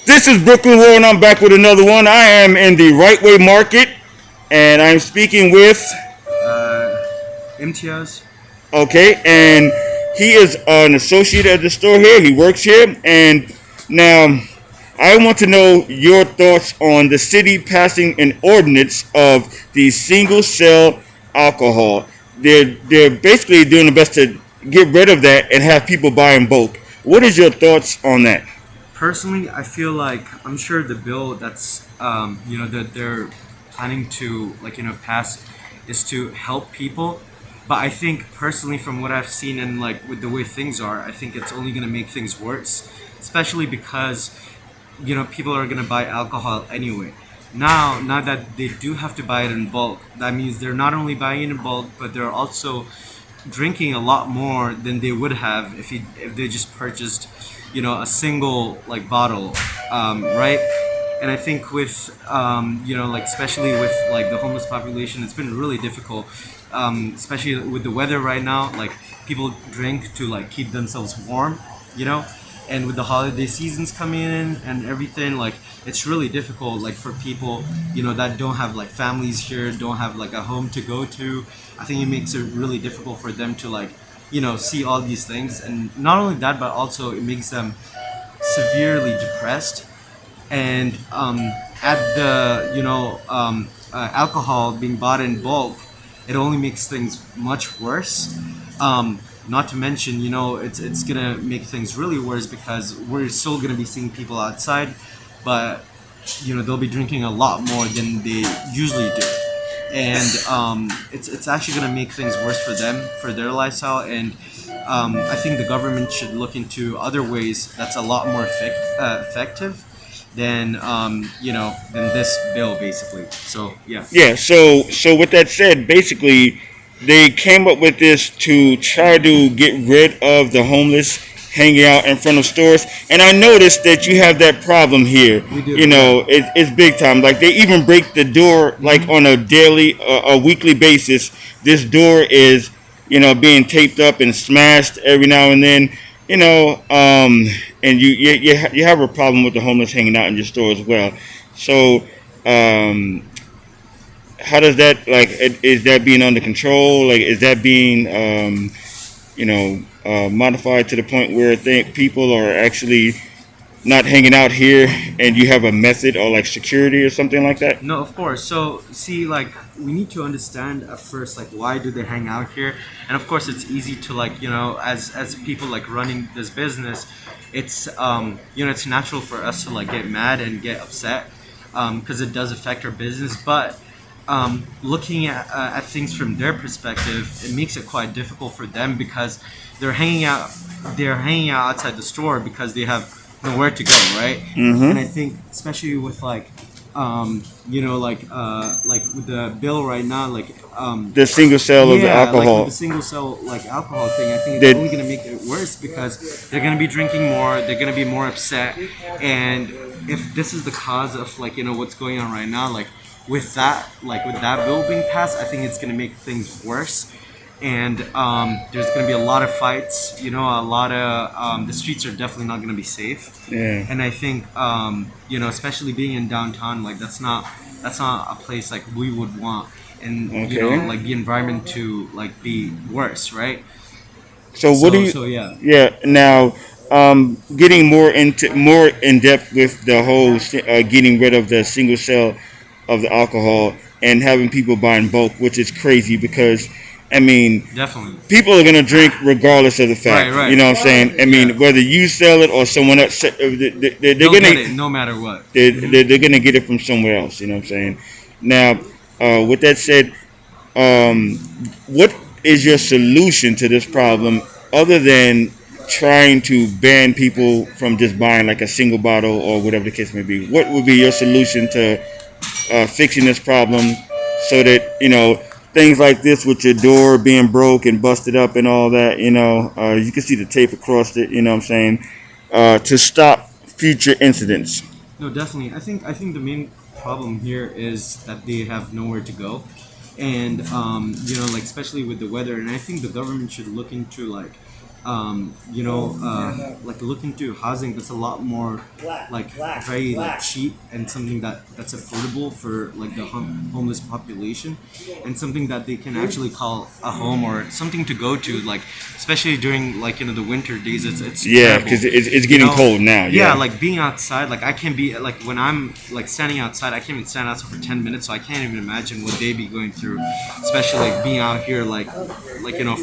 This is Brooklyn War, and I'm back with another one. I am in the Right Way Market, and I'm speaking with Uh, MTS. okay, and he is an associate at the store here. He works here, and now I want to know your thoughts on the city passing an ordinance of the single cell alcohol. They're basically doing the best to get rid of that and have people buy in bulk. What is your thoughts on that? Personally, I feel like I'm sure the bill that's that they're planning to pass is to help people, but I think personally from what I've seen and like with the way things are, I think it's only gonna make things worse, especially because people are gonna buy alcohol anyway. Now that they do have to buy it in bulk, that means they're not only buying it in bulk, but they're also drinking a lot more than they would have if they just purchased a single like bottle, right? And I think with like especially with like the homeless population, it's been really difficult, especially with the weather right now. Like people drink to like keep themselves warm, you know and with the holiday seasons coming in and everything, like it's really difficult like for people that don't have like families here, don't have like a home to go to. I think it makes it really difficult for them to like see all these things, and not only that but also it makes them severely depressed. And at the alcohol being bought in bulk, it only makes things much worse. Not to mention, it's gonna make things really worse because we're still gonna be seeing people outside, but they'll be drinking a lot more than they usually do, and it's actually gonna make things worse for them, for their lifestyle. And I think the government should look into other ways that's a lot more effective than than this bill basically. So yeah. Yeah, so with that said, basically they came up with this to try to get rid of the homeless hanging out in front of stores. And I noticed that you have that problem here. We do, You yeah. know, it's big time. Like they even break the door like Hmm. on a daily, a weekly basis. This door is, being taped up and smashed every now and then. You know, and you have a problem with the homeless hanging out in your store as well. So, um, how does that like? Is that being under control? Like, is that being modified to the point where think people are actually not hanging out here, and you have a method or like security or something like that? No, of course. So, see, like, we need to understand at first, like, why do they hang out here? And of course, it's easy to, like, as people like running this business, it's it's natural for us to like get mad and get upset, because it does affect our business. But looking at things from their perspective, it makes it quite difficult for them because they're hanging out they're hanging out outside the store because they have nowhere to go, right? And I Mm-hmm. think especially with like like with the bill right now, like The single cell of the yeah, like with the alcohol. single cell like alcohol thing, I think it's That only gonna make it worse because they're gonna be drinking more, they're gonna be more upset. And if this is the cause of like what's going on right now, with that bill being passed, I think it's gonna make things worse. And there's gonna be a lot of fights, a lot of the streets are definitely not gonna be safe. yeah. And I think especially being in downtown, like that's not a place like we would want, and Okay. like the environment to like be worse, right? So what do So you? so yeah. Yeah. Now, getting more in depth with the whole getting rid of the single cell of the alcohol and having people buy in bulk, which is crazy because, I mean, Definitely. people are gonna drink regardless of the Right, fact. You right. know what I'm saying? I Yeah. mean, whether you sell it or someone else, they're They'll get gonna it no matter what. Hmm. they're gonna get it from somewhere else. You know what I'm saying? Now, with that said, um, what is your solution to this problem other than trying to ban people from just buying like a single bottle or whatever the case may be? What would be your solution to fixing this problem so that things like this with your door being broke and busted up and all that, you can see the tape across it. You know what I'm saying? To stop future incidents. No, definitely. I think the main problem here is that they have nowhere to go, and like especially with the weather. And I think the government should look into like like look into housing that's a lot more like very like cheap and something that's affordable for like the homeless population, and something that they can actually call a home or something to go to, like especially during like the winter days. It's Yeah, terrible, because it's you getting know. cold now. Yeah, Yeah. like being outside, like I can be like when I'm like standing outside, I can't even stand outside for 10 minutes, so I can't even imagine what they be going through, especially like being out here like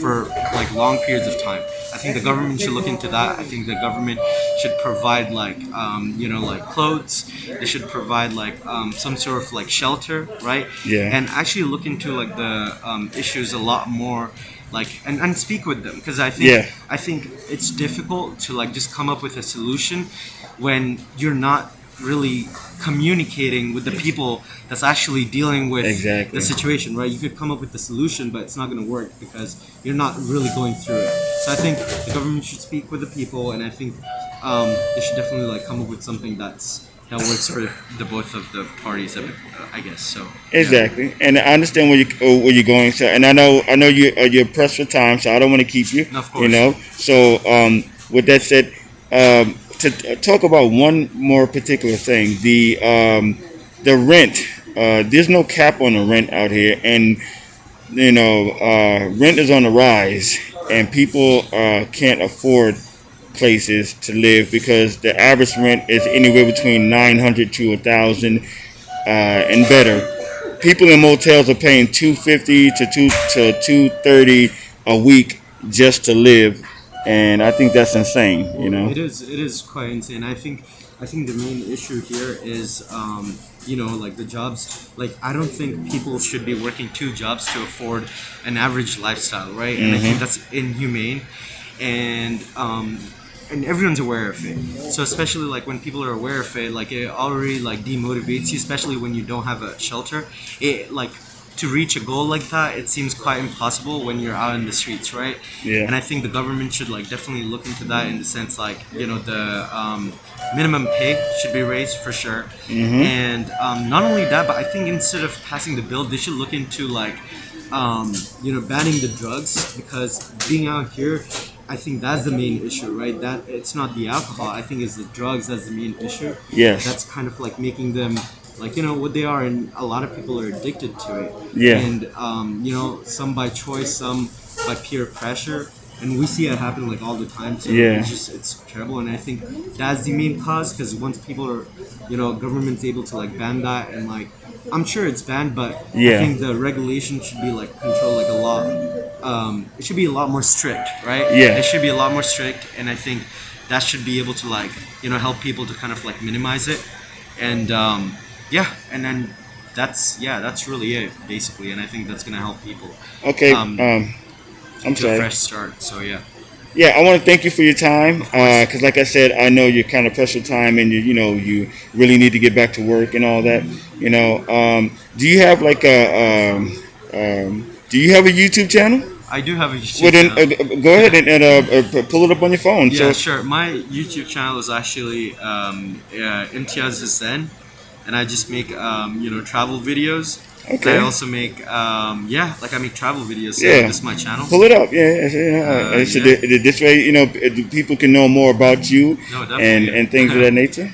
for like long periods of time. I think the government should look into that. I think the government should provide like like clothes. They should provide like some sort of like shelter, right? Yeah. And actually look into like the issues a lot more, like and speak with them, because Yeah. I think it's difficult to like just come up with a solution when you're not really communicating with the people that's actually dealing with the Exactly. situation, right? You could come up with the solution, but it's not going to work because you're not really going through it. So I think the government should speak with the people, and I think they should definitely like come up with something that works for the both of the parties, I guess. So yeah, Exactly, and I understand where you're going. So, and I know you're pressed for time, so I don't want to keep you. and of You course, know. So, with that said, to talk about one more particular thing, the rent. There's no cap on the rent out here, and rent is on the rise, and people can't afford places to live because the average rent is anywhere between 900 to 1,000 and better. People in motels are paying 250 to 230 a week just to live, and I think that's insane. it is quite insane. I think the main issue here is like the jobs. Like I don't think people should be working two jobs to afford an average lifestyle, right? And I think Hmm. that's inhumane, and everyone's aware of it. So especially like when people are aware of it, like it already like demotivates you, especially when you don't have a shelter. It like to reach a goal like that, it seems quite impossible when you're out in the streets, right? Yeah. And I think the government should like definitely look into that in the sense like the minimum pay should be raised for sure. Hmm. And not only that, but I think instead of passing the bill, they should look into like banning the drugs, because being out here, I think that's the main issue, right? That it's not the alcohol. I think it's the drugs that's the main issue. Yes. That's kind of like making them like what they are, and a lot of people are addicted to it. Yeah. And some by choice, some by peer pressure, and we see it happen like all the time. So Yeah. it's terrible, and I think that's the main cause, because once people are, government's able to like ban that, and like I'm sure it's banned, but I Yeah. think the regulation should be like controlled like a lot. It should be a lot more strict, right? Yeah. It should be a lot more strict, and I think that should be able to like help people to kind of like minimize it, and yeah, and then that's really it basically, and I think that's gonna help people Okay. um, I'm to a sorry. fresh start. So yeah, Yeah, I want to thank you for your time. of course. Because, like I said, I know you're kind of pressed for time, and you really need to get back to work and all that. Do you have like do you have a YouTube channel? I do have a Well, YouTube then channel. go ahead and pull it up on your phone. Yeah, So, sure. My YouTube channel is actually Imtiaz Zen, and I just make travel videos. And I okay, also make like I make travel videos. So yeah, this is my channel. pull it up. Yeah, so Yeah. this way, people can know more about you No, and definitely. things of that nature.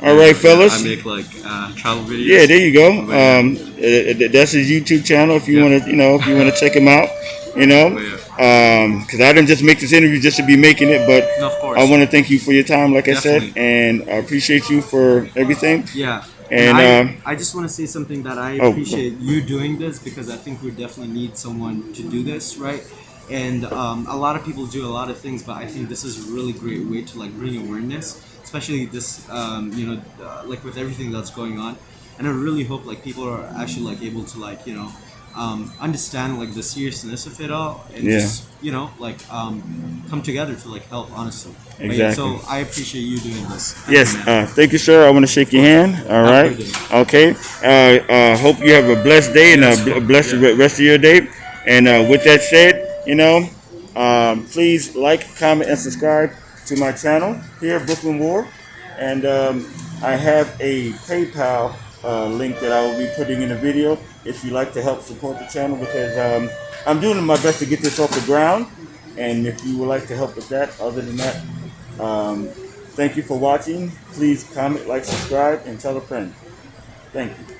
All right, Yeah, yeah. I fellas. make like travel Yeah, videos. there you go. But yeah, That's his YouTube channel. If you yep. want to, if you want to check him out, But yeah, because I didn't just make this interview just to be making it, but no, of I course, want to thank you for your time, like I said, definitely. and I appreciate you for everything. Yeah, and And I just want to say something that I oh, appreciate you doing this, because I think we definitely need someone to do this, right? And a lot of people do a lot of things, but I think this is a really great way to like bring awareness, especially this like with everything that's going on. And I really hope like people are actually like able to like understand like the seriousness of it all, and yeah, just like come together to like help honestly. But yeah, exactly. so I appreciate you doing this. Thank you, Yes, man. thank you, sir. I want to shake Of your course. hand. All Have a right. good day. Okay. Hope you have a blessed day and Yes, a bro. blessed Yeah. rest of your day. And with that said, please like, comment, and subscribe to my channel here, Brooklyn War. And I have a PayPal link that I will be putting in the video if you'd like to help support the channel, because I'm doing my best to get this off the ground. And if you would like to help with that, other than that, thank you for watching. Please comment, like, subscribe, and tell a friend. Thank you.